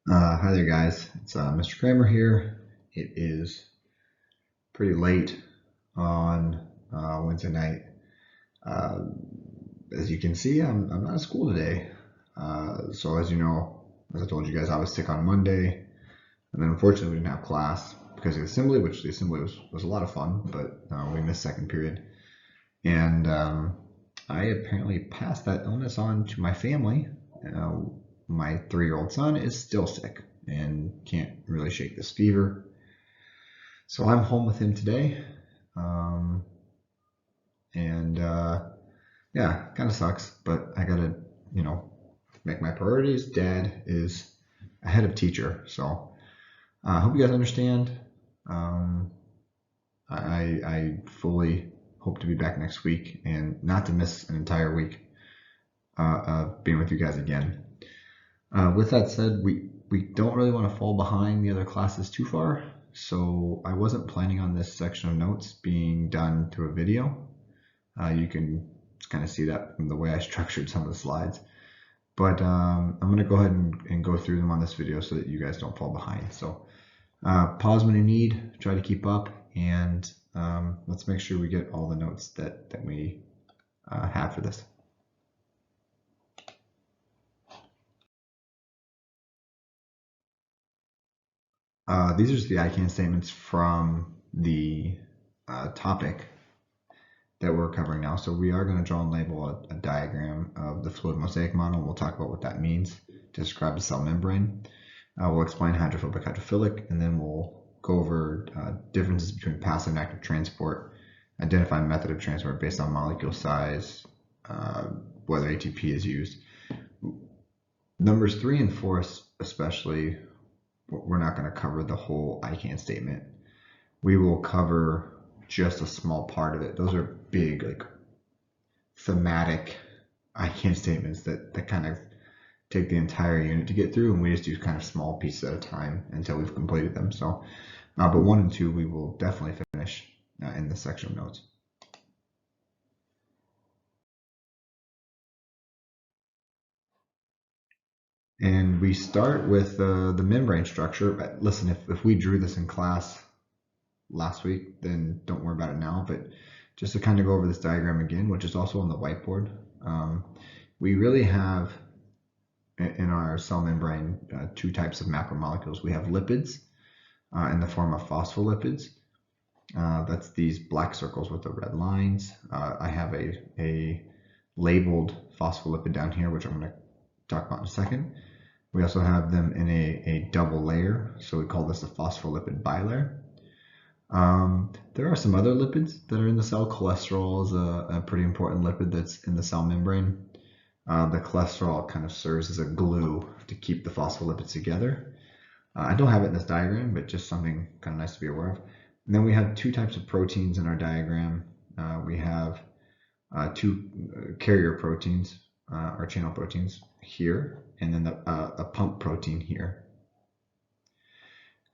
Hi there, guys. It's Mr. Kramer here. It is pretty late on Wednesday night. Uh, as you can see, I'm not at school today. So as you know, as I told you guys, I was sick on Monday, and then unfortunately we didn't have class because of the assembly, which the assembly was a lot of fun, but we missed second period, and I apparently passed that illness on to my family. Uh, my 3-year-old son is still sick and can't really shake this fever. So I'm home with him today. Um, and yeah, kind of sucks, but I gotta, you know, make my priorities. Dad is ahead of teacher. So I hope you guys understand. Um, I fully hope to be back next week and not to miss an entire week of being with you guys again. With that said, we don't really want to fall behind the other classes too far, so I wasn't planning on this section of notes being done through a video. You can kind of see that from the way I structured some of the slides. But I'm going to go ahead and go through them on this video so that you guys don't fall behind. So pause when you need, try to keep up, and let's make sure we get all the notes that we have for this. These are just the I can statements from the topic that we're covering now. So we are going to draw and label a diagram of the fluid mosaic model. We'll talk about what that means to describe the cell membrane. We'll explain hydrophobic, hydrophilic, and then we'll go over differences between passive and active transport, identify method of transport based on molecule size, whether ATP is used. Numbers 3 and 4 especially, we're not going to cover the whole I can statement. We will cover just a small part of it. Those are big, like thematic I can statements that kind of take the entire unit to get through, and we just do kind of small pieces at a time until we've completed them. So, but 1 and 2 we will definitely finish in this section of notes. And we start with the membrane structure. Listen, if we drew this in class last week, then don't worry about it now. But just to kind of go over this diagram again, which is also on the whiteboard, we really have in our cell membrane 2 types of macromolecules. We have lipids in the form of phospholipids. That's these black circles with the red lines. I have a labeled phospholipid down here, which I'm going to talk about in a second. We also have them in a double layer, so we call this a phospholipid bilayer. There are some other lipids that are in the cell. Cholesterol is a pretty important lipid that's in the cell membrane. The cholesterol kind of serves as a glue to keep the phospholipids together. I don't have it in this diagram, but just something kind of nice to be aware of. And then we have 2 types of proteins in our diagram. We have 2 carrier proteins, or channel proteins here, and then a pump protein here.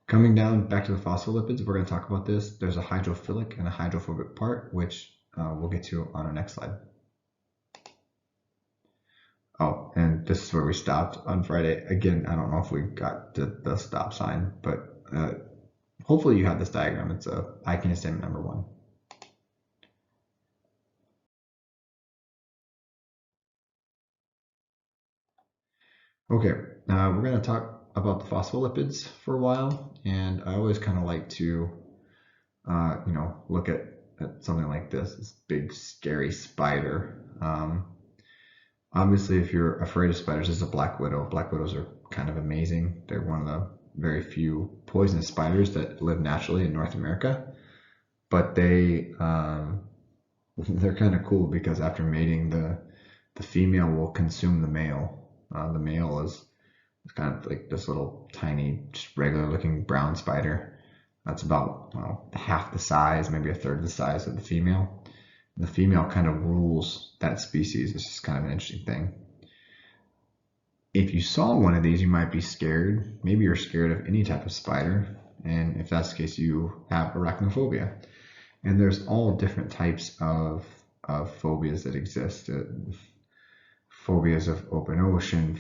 Coming down back to the phospholipids, we're going to talk about this. There's a hydrophilic and a hydrophobic part, which we'll get to on our next slide. Oh, and this is where we stopped on Friday. Again, I don't know if we got to the stop sign, but hopefully you have this diagram. It's a I can statement number 1. Okay, we're going to talk about the phospholipids for a while, and I always kind of like to, look at something like this big scary spider. Obviously, if you're afraid of spiders, this is a black widow. Black widows are kind of amazing. They're one of the very few poisonous spiders that live naturally in North America, but they're kind of cool because after mating, the female will consume the male. The male is kind of like this little tiny, just regular looking brown spider. That's about half the size, maybe a third of the size of the female. And the female kind of rules that species. It's just kind of an interesting thing. If you saw one of these, you might be scared. Maybe you're scared of any type of spider. And if that's the case, you have arachnophobia. And there's all different types of phobias that exist. phobias of open ocean,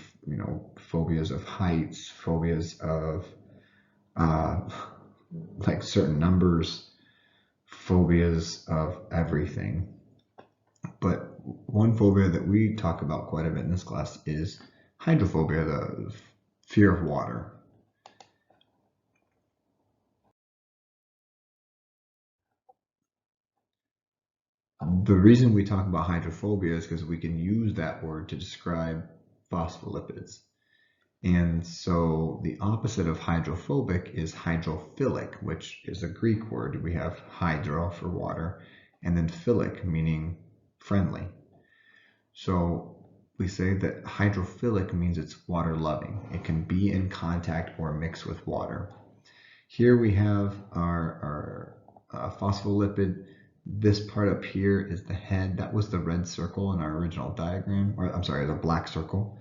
phobias of heights, phobias of like certain numbers, phobias of everything. But one phobia that we talk about quite a bit in this class is hydrophobia, the fear of water. The reason we talk about hydrophobia is because we can use that word to describe phospholipids. And so the opposite of hydrophobic is hydrophilic, which is a Greek word. We have hydro for water, and then philic meaning friendly. So we say that hydrophilic means it's water loving. It can be in contact or mix with water. Here we have our phospholipid. This part up here is the head. That was the red circle in our original diagram, or I'm sorry, the black circle.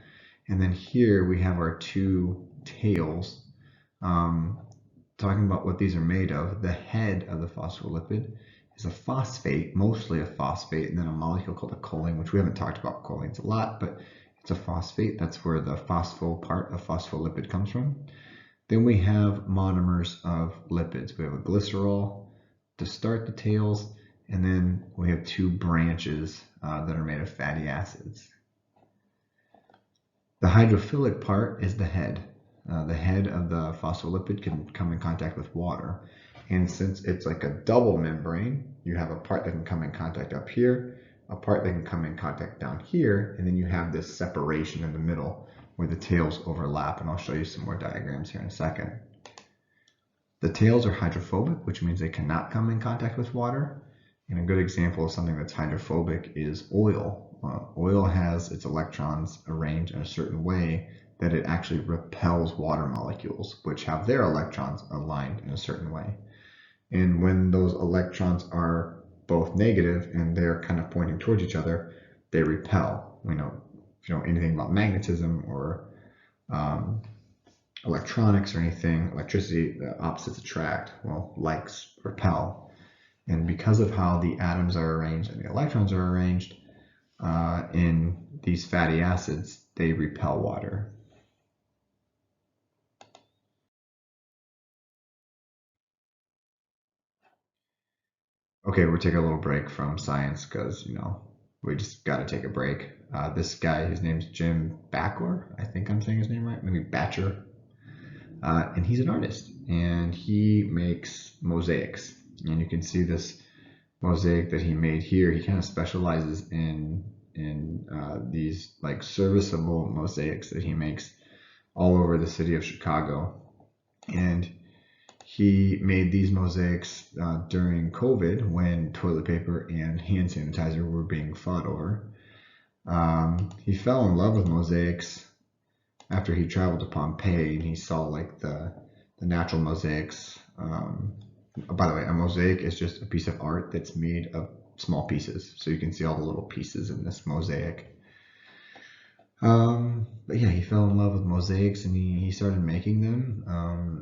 And then here we have our two tails. Talking about what these are made of, the head of the phospholipid is a phosphate, mostly a phosphate, and then a molecule called a choline, which we haven't talked about cholines a lot, but it's a phosphate. That's where the phospho part of phospholipid comes from. Then we have monomers of lipids. We have a glycerol to start the tails, and then we have two branches that are made of fatty acids. The hydrophilic part is the head. The head of the phospholipid can come in contact with water. And since it's like a double membrane, you have a part that can come in contact up here, a part that can come in contact down here, and then you have this separation in the middle where the tails overlap. And I'll show you some more diagrams here in a second. The tails are hydrophobic, which means they cannot come in contact with water. And a good example of something that's hydrophobic is oil. Oil has its electrons arranged in a certain way that it actually repels water molecules, which have their electrons aligned in a certain way. And when those electrons are both negative and they're kind of pointing towards each other, they repel. If you know anything about magnetism or electronics or anything, electricity, the opposites attract. Well, likes repel. And because of how the atoms are arranged and the electrons are arranged in these fatty acids, they repel water. Okay, we're taking a little break from science because, we just got to take a break. This guy, his name's Jim Backer. I think I'm saying his name right. Maybe Batcher. And he's an artist, and he makes mosaics. And you can see this mosaic that he made here. He kind of specializes in these like serviceable mosaics that he makes all over the city of Chicago. And he made these mosaics during COVID when toilet paper and hand sanitizer were being fought over. He fell in love with mosaics after he traveled to Pompeii and he saw like the natural mosaics. By the way, a mosaic is just a piece of art that's made of small pieces. So you can see all the little pieces in this mosaic. But yeah, he fell in love with mosaics and he started making them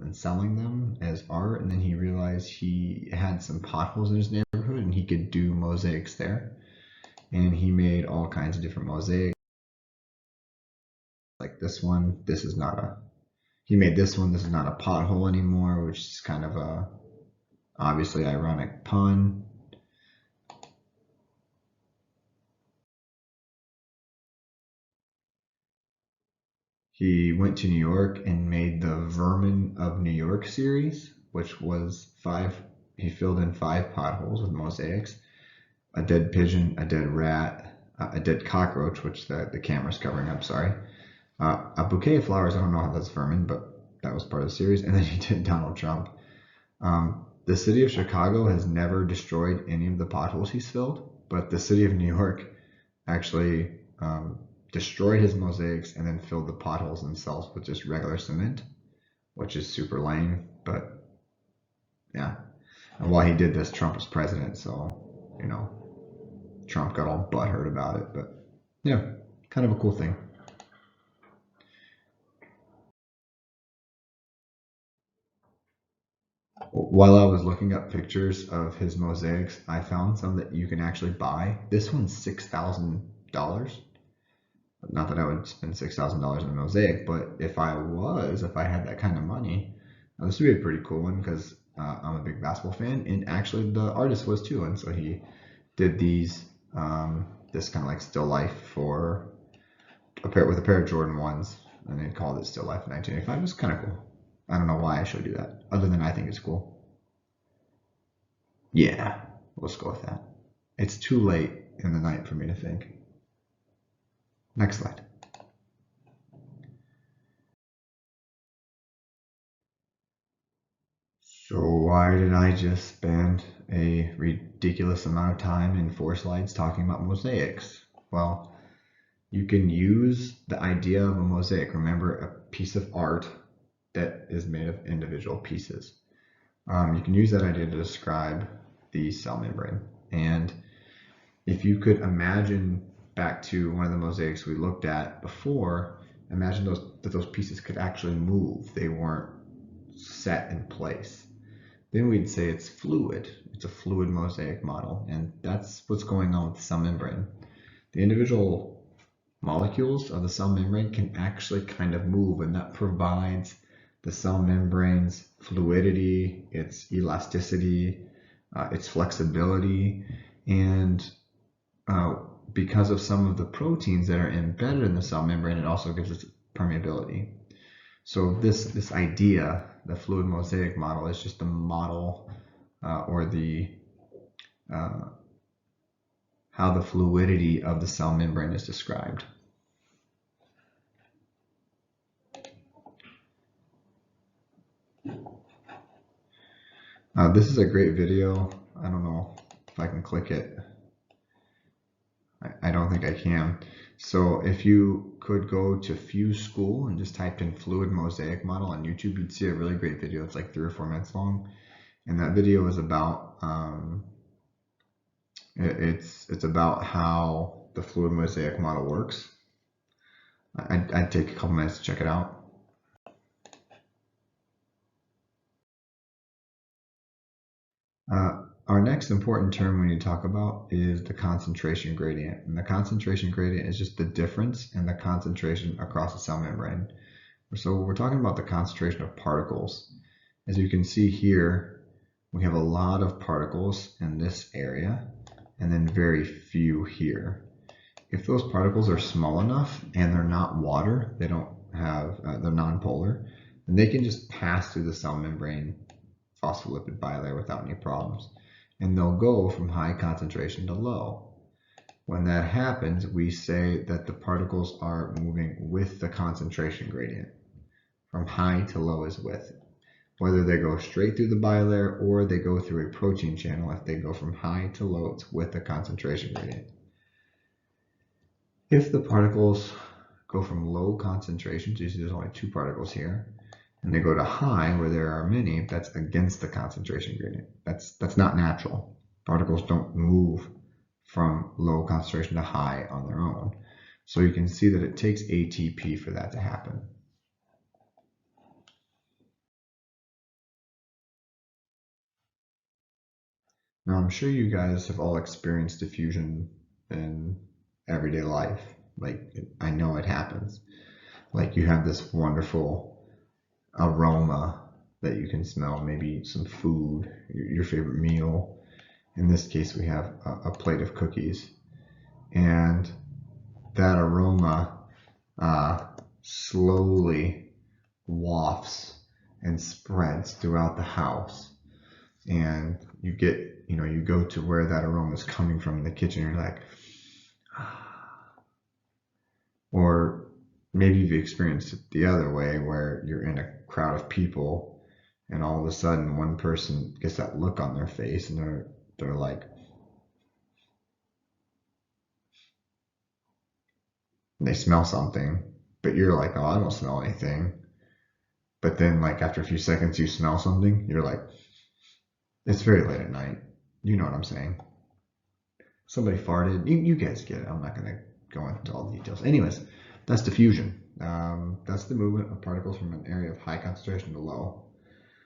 and selling them as art. And then he realized he had some potholes in his neighborhood and he could do mosaics there. And he made all kinds of different mosaics. Like this one, he made this one, this is not a pothole anymore, which is kind of a obviously ironic pun. He went to New York and made the Vermin of New York series, which was he filled in 5 potholes with mosaics, a dead pigeon, a dead rat, a dead cockroach, which the camera's covering up, sorry, a bouquet of flowers, I don't know how that's vermin, but that was part of the series, and then he did Donald Trump. The city of Chicago has never destroyed any of the potholes he's filled, but the city of New York actually destroyed his mosaics and then filled the potholes themselves with just regular cement, which is super lame, but yeah. And while he did this, Trump was president, so, Trump got all butthurt about it, but yeah, kind of a cool thing. While I was looking up pictures of his mosaics, I found some that you can actually buy. This one's $6,000. Not that I would spend $6,000 on a mosaic, but if I had that kind of money, this would be a pretty cool one because I'm a big basketball fan, and actually the artist was too, and so he did this kind of like still life for with a pair of Jordan 1s, and they called it Still Life in 1985. It was kind of cool. I don't know why I showed you that, other than I think it's cool. Yeah, let's go with that. It's too late in the night for me to think. Next slide. So why did I just spend a ridiculous amount of time in 4 slides talking about mosaics? Well, you can use the idea of a mosaic. Remember, a piece of art that is made of individual pieces. You can use that idea to describe the cell membrane. And if you could imagine back to one of the mosaics we looked at before, imagine that those pieces could actually move. They weren't set in place. Then we'd say it's fluid. It's a fluid mosaic model, and that's what's going on with the cell membrane. The individual molecules of the cell membrane can actually kind of move, and that provides the cell membrane's fluidity, its elasticity, its flexibility, and because of some of the proteins that are embedded in the cell membrane, it also gives it permeability. So this idea, the fluid mosaic model, is just the model or the how the fluidity of the cell membrane is described. This is a great video. I don't know if I can click it. I don't think I can. So if you could go to Fuse School and just type in fluid mosaic model on YouTube, you'd see a really great video. It's like 3 or 4 minutes long. And that video is about, it's about how the fluid mosaic model works. I'd take a couple minutes to check it out. Our next important term we need to talk about is the concentration gradient. And the concentration gradient is just the difference in the concentration across the cell membrane. So we're talking about the concentration of particles. As you can see here, we have a lot of particles in this area and then very few here. If those particles are small enough and they're not water, they don't have, they're nonpolar, then they can just pass through the cell membrane phospholipid bilayer without any problems. And they'll go from high concentration to low. When that happens, we say that the particles are moving with the concentration gradient. From high to low is with. Whether they go straight through the bilayer or they go through a protein channel, if they go from high to low, it's with the concentration gradient. If the particles go from low concentrations, you see there's only 2 particles here, and they go to high where there are many, that's against the concentration gradient. That's not natural. Particles don't move from low concentration to high on their own. So you can see that it takes ATP for that to happen. Now I'm sure you guys have all experienced diffusion in everyday life. Like, I know it happens. Like, you have this wonderful aroma that you can smell, maybe some food, your favorite meal. In this case, we have a plate of cookies, and that aroma slowly wafts and spreads throughout the house. And you get, you go to where that aroma is coming from in the kitchen, you're like, or maybe you've experienced it the other way where you're in a crowd of people and all of a sudden one person gets that look on their face and they're like, they smell something, but you're like, oh, I don't smell anything. But then, like, after a few seconds you smell something, you're like, it's very late at night. You know what I'm saying. Somebody farted. You guys get it. I'm not going to go into all the details. Anyways, that's diffusion. That's the movement of particles from an area of high concentration to low.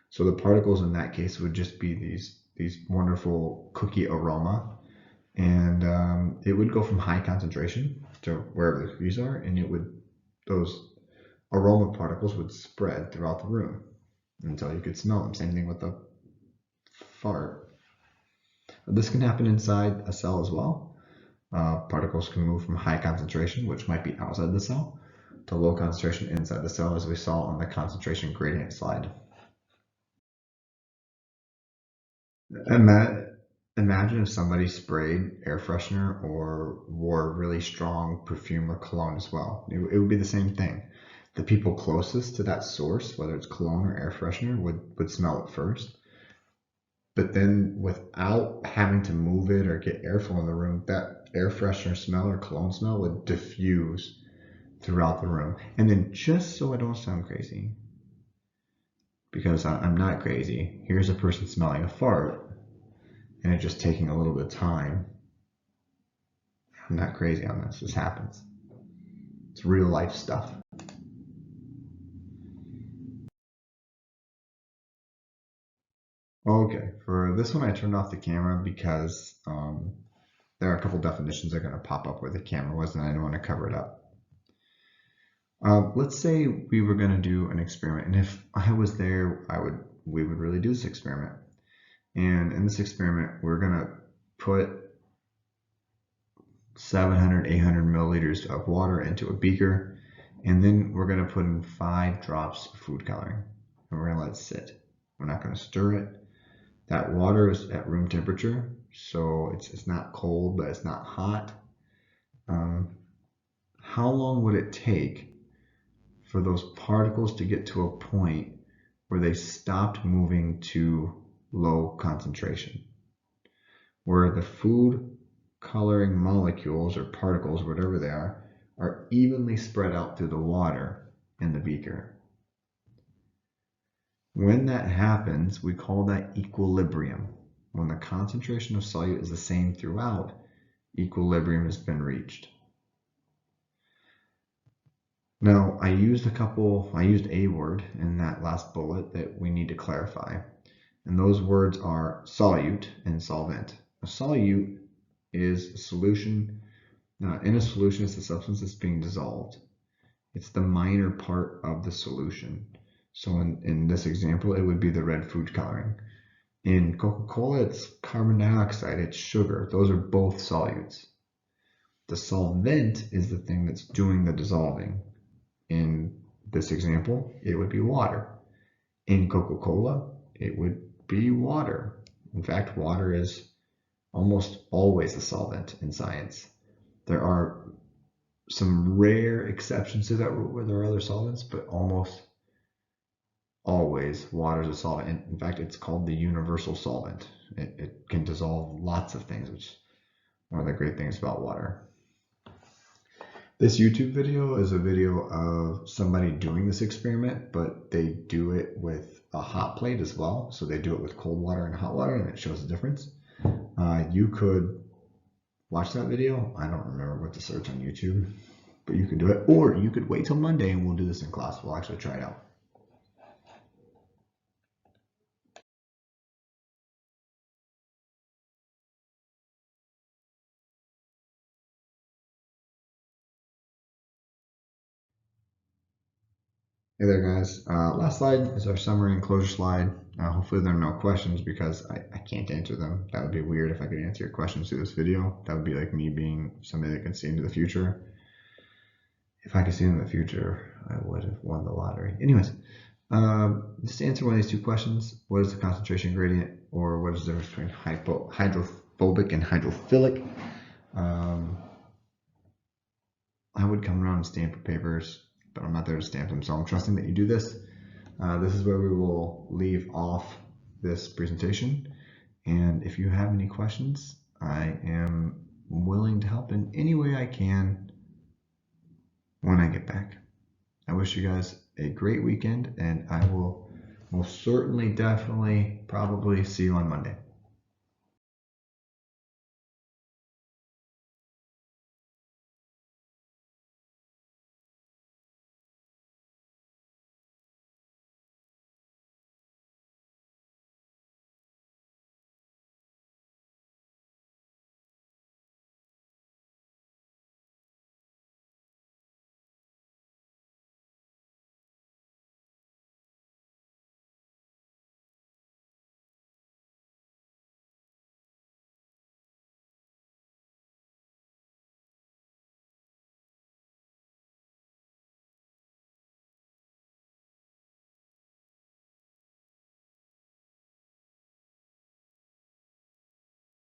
So the particles in that case would just be these wonderful cookie aroma, and it would go from high concentration to wherever the cookies are, and those aroma particles would spread throughout the room until you could smell them. Same thing with the fart. This can happen inside a cell as well. Particles can move from high concentration, which might be outside the cell, to low concentration inside the cell, as we saw on the concentration gradient slide. Imagine if somebody sprayed air freshener or wore really strong perfume or cologne as well. It would be the same thing. The people closest to that source, whether it's cologne or air freshener, would smell it first. But then without having to move it or get airflow in the room, that air freshener smell or cologne smell would diffuse throughout the room. And then, just so I don't sound crazy, because I'm not crazy, here's a person smelling a fart and it just taking a little bit of time. I'm not crazy on this. This happens. It's real life stuff. Okay, for this one I turned off the camera because there are a couple definitions that are going to pop up where the camera was, and I don't want to cover it up. Let's say we were going to do an experiment, and if I was there, we would really do this experiment. And in this experiment, we're going to put 700, 800 milliliters of water into a beaker, and then we're going to put in 5 drops of food coloring, and we're going to let it sit. We're not going to stir it. That water is at room temperature, so it's not cold, but it's not hot. How long would it take for those particles to get to a point where they stopped moving to low concentration, where the food coloring molecules or particles, whatever they are evenly spread out through the water in the beaker? When that happens, we call that equilibrium. When the concentration of solute is the same throughout, equilibrium has been reached. Now, I used a word in that last bullet that we need to clarify. And those words are solute and solvent. A solute is a solution. In a solution, it's the substance that's being dissolved. It's the minor part of the solution. So in this example, it would be the red food coloring. In Coca-Cola, it's carbon dioxide, it's sugar. Those are both solutes. The solvent is the thing that's doing the dissolving. In this example, it would be water. In Coca-Cola, it would be water. In fact, water is almost always a solvent in science. There are some rare exceptions to that rule where there are other solvents, but almost always water is a solvent. In fact, it's called the universal solvent. It can dissolve lots of things, which is one of the great things about water. This YouTube video is a video of somebody doing this experiment, but they do it with a hot plate as well. So they do it with cold water and hot water, and it shows the difference. You could watch that video. I don't remember what to search on YouTube, but you can do it. Or you could wait till Monday and we'll do this in class. We'll actually try it out. Hey there, guys. Last slide is our summary and closure slide. Hopefully there are no questions because I can't answer them. That would be weird if I could answer your questions through this video. That would be like me being somebody that can see into the future. If I could see into the future, I would have won the lottery. Anyways, just to answer one of these 2 questions, what is the concentration gradient, or what is the difference between hydrophobic and hydrophilic? I would come around and stamp your papers, but I'm not there to stamp them, so I'm trusting that you do this. This is where we will leave off this presentation, and if you have any questions, I am willing to help in any way I can when I get back. I wish you guys a great weekend, and I will most certainly, definitely, probably see you on Monday.